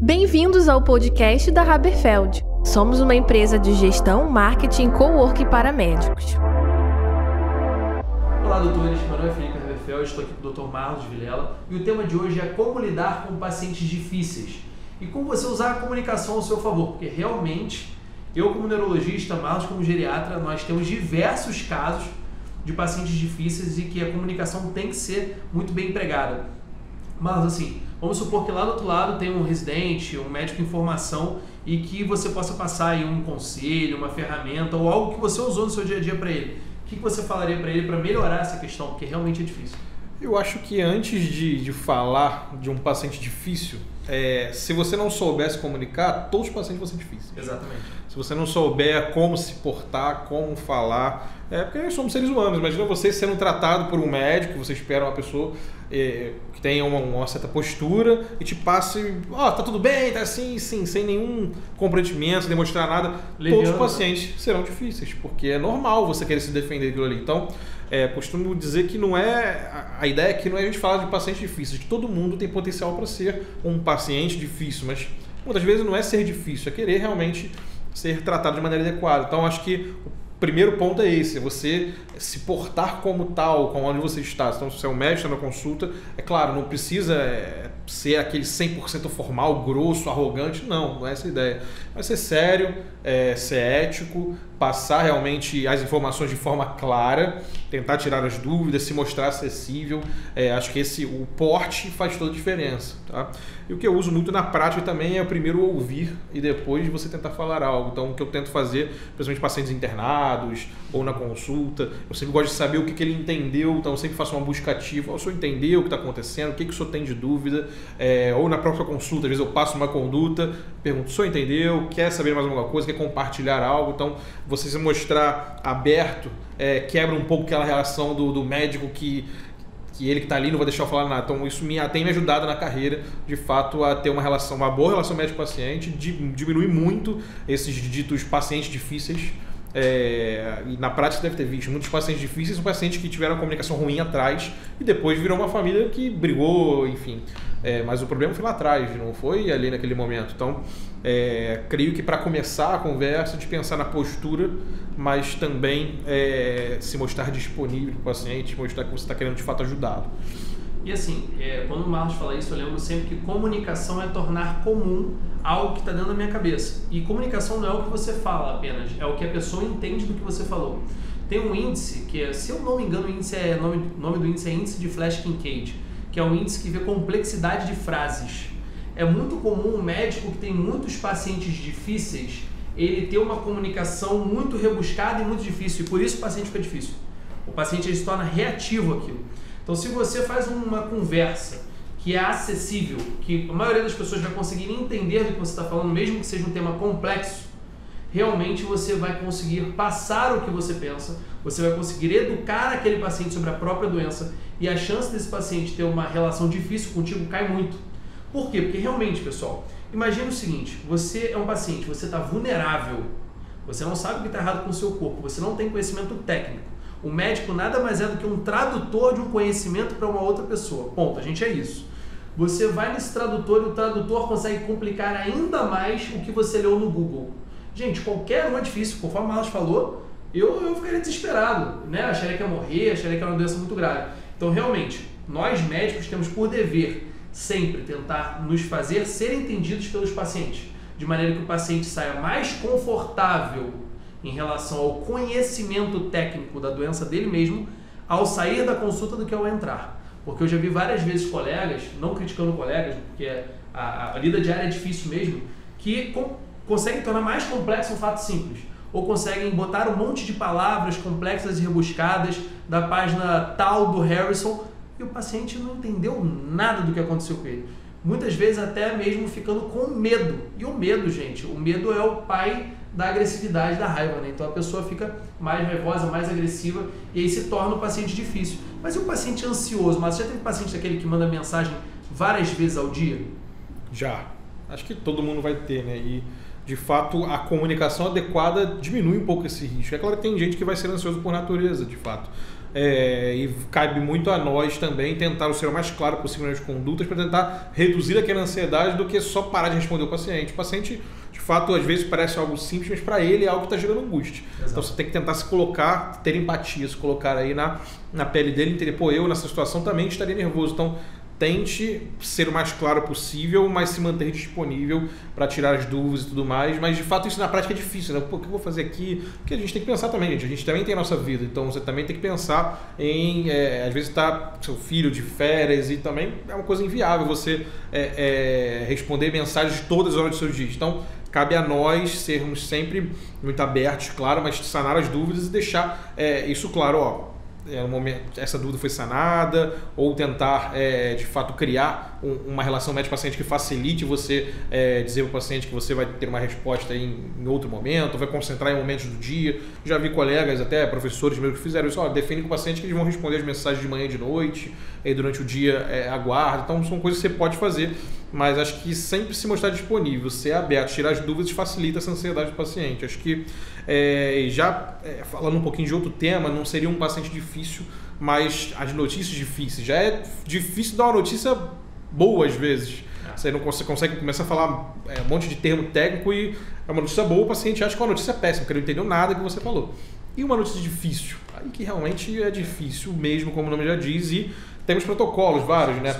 Bem-vindos ao podcast da Haberfeld. Somos uma empresa de gestão, marketing e coworking para médicos. Olá, doutores. Meu nome é Felipe Haberfeld, estou aqui com o Dr. Marlos Vilela e o tema de hoje é como lidar com pacientes difíceis e como você usar a comunicação ao seu favor, porque realmente eu, como neurologista, Marlos como geriatra, nós temos diversos casos de pacientes difíceis e que a comunicação tem que ser muito bem empregada. Mas assim, vamos supor que lá do outro lado tem um residente, um médico em formação e que você possa passar aí um conselho, uma ferramenta ou algo que você usou no seu dia a dia para ele. O que você falaria para ele para melhorar essa questão? Porque realmente é difícil. Eu acho que antes de falar de um paciente difícil, se você não soubesse comunicar, todos os pacientes vão ser difíceis. Exatamente. Se você não souber como se portar, como falar, porque nós somos seres humanos. Imagina você sendo tratado por um médico, você espera uma pessoa que tenha uma certa postura e te passe, tá tudo bem, tá assim, sim, sem nenhum comprometimento, sem demonstrar nada. Todos os pacientes serão difíceis, porque é normal você querer se defender daquilo ali. Então, costumo dizer que a ideia aqui não é a gente falar de pacientes difíceis, que todo mundo tem potencial para ser um paciente difícil, mas muitas vezes não é ser difícil, é querer realmente ser tratado de maneira adequada. Então, acho que o primeiro ponto é esse, você se portar como tal, com onde você está. Então, se você é um médico na consulta, é claro, não precisa ser aquele 100% formal, grosso, arrogante, não é essa a ideia. Mas ser sério, ser ético, passar realmente as informações de forma clara, tentar tirar as dúvidas, se mostrar acessível. Acho que o porte faz toda a diferença. Tá? E o que eu uso muito na prática também é o primeiro ouvir e depois você tentar falar algo. Então, o que eu tento fazer, principalmente pacientes internados ou na consulta, eu sempre gosto de saber o que ele entendeu, então eu sempre faço uma busca ativa. O senhor entendeu o que está acontecendo, o que o senhor tem de dúvida, ou na própria consulta, às vezes eu passo uma conduta, pergunto, o senhor entendeu, quer saber mais alguma coisa, quer compartilhar algo, então você se mostrar aberto, quebra um pouco aquela relação do médico que ele que está ali não vai deixar eu falar nada. Então isso tem me ajudado na carreira, de fato, a ter uma boa relação médico-paciente, diminuir muito esses ditos pacientes difíceis. E na prática você deve ter visto muitos pacientes difíceis, são pacientes que tiveram uma comunicação ruim atrás e depois virou uma família que brigou, enfim. Mas o problema foi lá atrás, não foi ali naquele momento. Então, creio que para começar a conversa, de pensar na postura, mas também se mostrar disponível para o paciente, mostrar que você está querendo de fato ajudá-lo. E assim, quando o Marlos fala isso, eu lembro sempre que comunicação é tornar comum algo que está dentro da minha cabeça. E comunicação não é o que você fala apenas, é o que a pessoa entende do que você falou. Tem um índice que, se eu não me engano, o nome do índice é índice de Flash-Kincaid, que é um índice que vê complexidade de frases. É muito comum um médico que tem muitos pacientes difíceis, ele ter uma comunicação muito rebuscada e muito difícil, e por isso o paciente fica difícil. O paciente ele se torna reativo àquilo. Então, se você faz uma conversa que é acessível, que a maioria das pessoas vai conseguir entender do que você está falando, mesmo que seja um tema complexo, realmente você vai conseguir passar o que você pensa, você vai conseguir educar aquele paciente sobre a própria doença e a chance desse paciente ter uma relação difícil contigo cai muito. Por quê? Porque realmente, pessoal, imagine o seguinte, você é um paciente, você está vulnerável, você não sabe o que está errado com o seu corpo, você não tem conhecimento técnico. O médico nada mais é do que um tradutor de um conhecimento para uma outra pessoa. Ponto, a gente é isso. Você vai nesse tradutor e o tradutor consegue complicar ainda mais o que você leu no Google. Gente, qualquer um é difícil, conforme o Marlos falou, eu ficaria desesperado, né? Acharia que ia morrer, acharia que era uma doença muito grave. Então, realmente, nós médicos temos por dever sempre tentar nos fazer ser entendidos pelos pacientes, de maneira que o paciente saia mais confortável em relação ao conhecimento técnico da doença dele mesmo ao sair da consulta do que ao entrar. Porque eu já vi várias vezes colegas, não criticando colegas, porque a lida diária é difícil mesmo, que conseguem tornar mais complexo um fato simples, ou conseguem botar um monte de palavras complexas e rebuscadas da página tal do Harrison e o paciente não entendeu nada do que aconteceu com ele. Muitas vezes até mesmo ficando com medo. E o medo, gente, o medo é o pai da agressividade, da raiva, né? Então a pessoa fica mais raivosa, mais agressiva e aí se torna um paciente difícil. Mas e o paciente ansioso? Mas já teve paciente daquele que manda mensagem várias vezes ao dia? Já. Acho que todo mundo vai ter, né? E de fato a comunicação adequada diminui um pouco esse risco. É claro que tem gente que vai ser ansioso por natureza, de fato. e cabe muito a nós também tentar ser o mais claro possível nas condutas para tentar reduzir aquela ansiedade do que só parar de responder o paciente. O paciente, de fato, às vezes parece algo simples, mas para ele é algo que está gerando angústia. Exato. Então você tem que tentar se colocar, ter empatia, se colocar aí na pele dele, entender, pô, eu nessa situação também estaria nervoso. Então tente ser o mais claro possível, mas se manter disponível para tirar as dúvidas e tudo mais. Mas de fato isso na prática é difícil, né? Pô, o que eu vou fazer aqui? Porque a gente tem que pensar também, gente. A gente também tem a nossa vida, então você também tem que pensar em, às vezes tá seu filho de férias e também é uma coisa inviável você responder mensagens todas as horas dos seus dias. Então cabe a nós sermos sempre muito abertos, claro, mas sanar as dúvidas e deixar isso claro, ó. Essa dúvida foi sanada, ou tentar de fato criar uma relação médico-paciente que facilite você dizer ao paciente que você vai ter uma resposta em outro momento, vai concentrar em momentos do dia. Já vi colegas, até professores mesmo, que fizeram isso, define com o paciente que eles vão responder as mensagens de manhã e de noite, e durante o dia aguarda. Então são coisas que você pode fazer, mas acho que sempre se mostrar disponível, ser aberto, tirar as dúvidas facilita essa ansiedade do paciente. Acho que falando um pouquinho de outro tema, não seria um paciente difícil, mas as notícias difíceis. Já é difícil dar uma notícia boa às vezes. Você consegue começar a falar um monte de termo técnico e é uma notícia boa, o paciente acha que é uma notícia péssima, porque ele não entendeu nada que você falou. E uma notícia difícil, aí que realmente é difícil mesmo, como o nome já diz, e temos protocolos vários, né?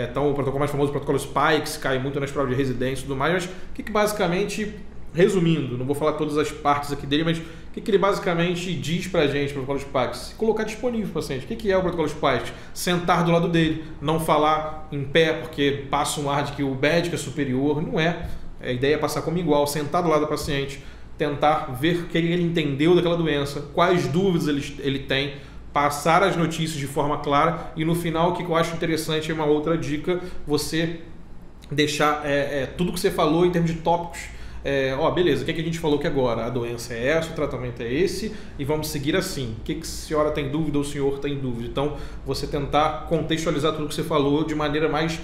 Então o protocolo mais famoso, o protocolo Spikes, cai muito nas provas de residência e tudo mais, mas o que basicamente, resumindo, não vou falar todas as partes aqui dele, mas o que ele basicamente diz pra gente, o protocolo Spikes? Colocar disponível para o paciente. O que é o protocolo Spikes? Sentar do lado dele, não falar em pé porque passa um ar de que o médico é superior, não é. A ideia é passar como igual, sentar do lado do paciente, tentar ver o que ele entendeu daquela doença, quais dúvidas ele tem, passar as notícias de forma clara e no final o que eu acho interessante é uma outra dica, você deixar tudo que você falou em termos de tópicos. Beleza, o que a gente falou que agora? A doença é essa, o tratamento é esse e vamos seguir assim. O que a senhora tem dúvida ou o senhor tem dúvida? Então, você tentar contextualizar tudo que você falou de maneira mais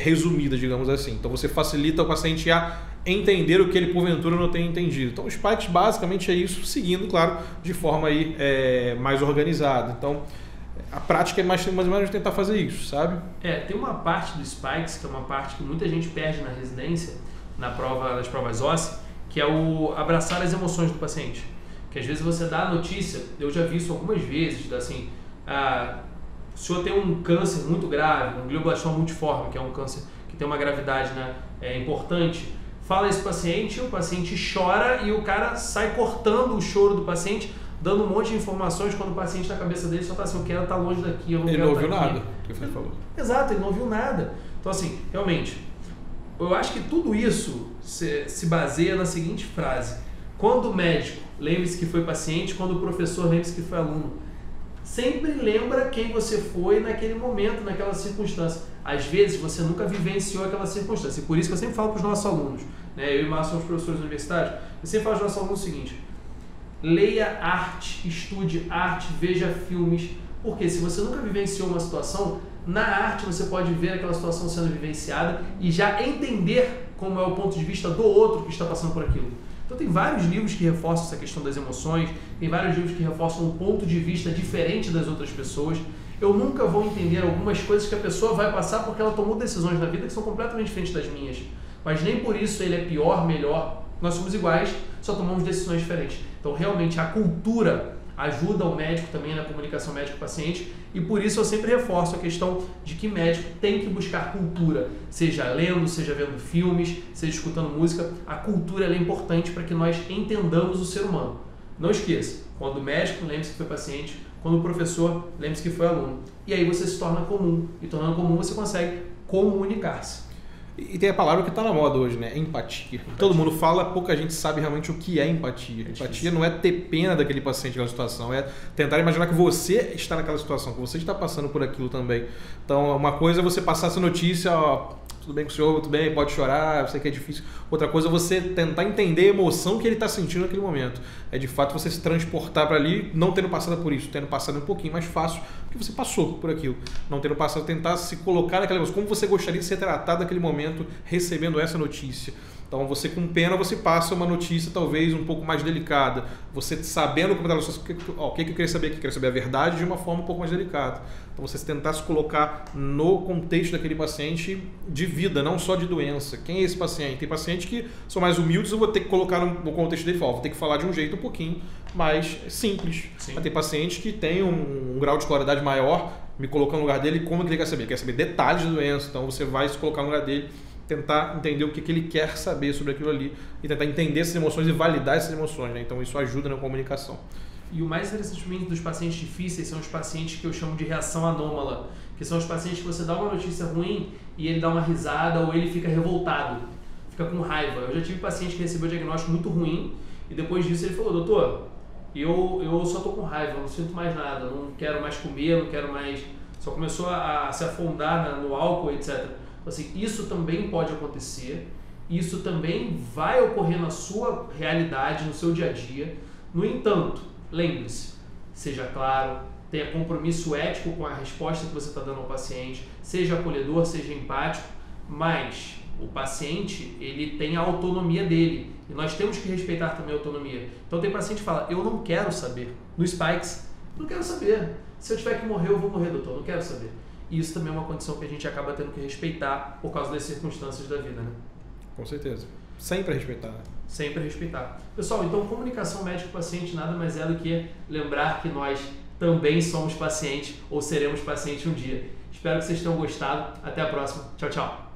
resumida, digamos assim. Então, você facilita o paciente a entender o que ele porventura não tem entendido. Então, o Spikes basicamente é isso, seguindo, claro, de forma aí, mais organizada. Então, a prática é mais ou menos tentar fazer isso, sabe? Tem uma parte do Spikes, que é uma parte que muita gente perde na residência, nas provas ósseas, que é o abraçar as emoções do paciente. Que às vezes você dá a notícia, eu já vi isso algumas vezes, assim, o senhor tem um câncer muito grave, um glioblastoma multiforme, que é um câncer que tem uma gravidade, né, importante, fala isso para o paciente chora e o cara sai cortando o choro do paciente, dando um monte de informações quando o paciente na cabeça dele só está assim, eu quero estar longe daqui, eu não quero estar aqui. Ele não ouviu nada, que você falou. Exato, ele não ouviu nada. Então assim, realmente, eu acho que tudo isso se baseia na seguinte frase: quando o médico, lembre-se que foi paciente, quando o professor, lembre-se que foi aluno. Sempre lembra quem você foi naquele momento, naquela circunstância. Às vezes você nunca vivenciou aquela circunstância, e por isso que eu sempre falo para os nossos alunos, né? Eu e o Márcio somos professores universitários, eu sempre falo para os nossos alunos o seguinte: leia arte, estude arte, veja filmes, porque se você nunca vivenciou uma situação, na arte você pode ver aquela situação sendo vivenciada e já entender como é o ponto de vista do outro que está passando por aquilo. Então tem vários livros que reforçam essa questão das emoções, tem vários livros que reforçam um ponto de vista diferente das outras pessoas. Eu nunca vou entender algumas coisas que a pessoa vai passar porque ela tomou decisões na vida que são completamente diferentes das minhas. Mas nem por isso ele é pior, melhor. Nós somos iguais, só tomamos decisões diferentes. Então realmente a cultura ajuda o médico também na comunicação médico-paciente e por isso eu sempre reforço a questão de que médico tem que buscar cultura, seja lendo, seja vendo filmes, seja escutando música. A cultura é importante para que nós entendamos o ser humano. Não esqueça, quando o médico, lembre-se que foi paciente, quando o professor, lembre-se que foi aluno. E aí você se torna comum, e tornando comum você consegue comunicar-se. E tem a palavra que está na moda hoje, né? Empatia. Todo mundo fala, pouca gente sabe realmente o que é empatia. Empatia não é ter pena daquele paciente naquela situação, é tentar imaginar que você está naquela situação, que você está passando por aquilo também. Então, uma coisa é você passar essa notícia, tudo bem com o senhor, tudo bem, pode chorar, eu sei que é difícil. Outra coisa é você tentar entender a emoção que ele está sentindo naquele momento. É de fato você se transportar para ali, não tendo passado por isso, tendo passado um pouquinho mais fácil, porque você passou por aquilo. Não tendo passado, tentar se colocar naquela emoção, como você gostaria de ser tratado naquele momento, recebendo essa notícia. Então você com pena, você passa uma notícia talvez um pouco mais delicada. Você sabendo como o que eu queria saber aqui? Eu queria saber a verdade de uma forma um pouco mais delicada. Então você tentar se colocar no contexto daquele paciente de vida, não só de doença. Quem é esse paciente? Tem pacientes que são mais humildes, eu vou ter que colocar no contexto dele, vou ter que falar de um jeito um pouquinho mais simples. Mas tem pacientes que têm um grau de escolaridade maior, me colocando no lugar dele, como que ele quer saber? Ele quer saber detalhes da doença, então você vai se colocar no lugar dele, tentar entender o que ele quer saber sobre aquilo ali e tentar entender essas emoções e validar essas emoções, né? Então isso ajuda na comunicação. E o mais interessante dos pacientes difíceis são os pacientes que eu chamo de reação anômala, que são os pacientes que você dá uma notícia ruim e ele dá uma risada ou ele fica revoltado, fica com raiva. Eu já tive paciente que recebeu um diagnóstico muito ruim e depois disso ele falou: doutor, eu só tô com raiva, eu não sinto mais nada, não quero mais comer, não quero mais... Só começou a se afundar no álcool, etc. Assim, isso também pode acontecer, isso também vai ocorrer na sua realidade, no seu dia a dia. No entanto, lembre-se, seja claro, tenha compromisso ético com a resposta que você está dando ao paciente, seja acolhedor, seja empático, mas o paciente, ele tem a autonomia dele e nós temos que respeitar também a autonomia. Então tem paciente que fala: eu não quero saber. No Spikes, não quero saber. Se eu tiver que morrer, eu vou morrer, doutor, não quero saber. E isso também é uma condição que a gente acaba tendo que respeitar por causa das circunstâncias da vida, né? Com certeza. Sempre respeitar. Sempre respeitar. Pessoal, então comunicação médico-paciente nada mais é do que lembrar que nós também somos pacientes ou seremos pacientes um dia. Espero que vocês tenham gostado. Até a próxima. Tchau, tchau.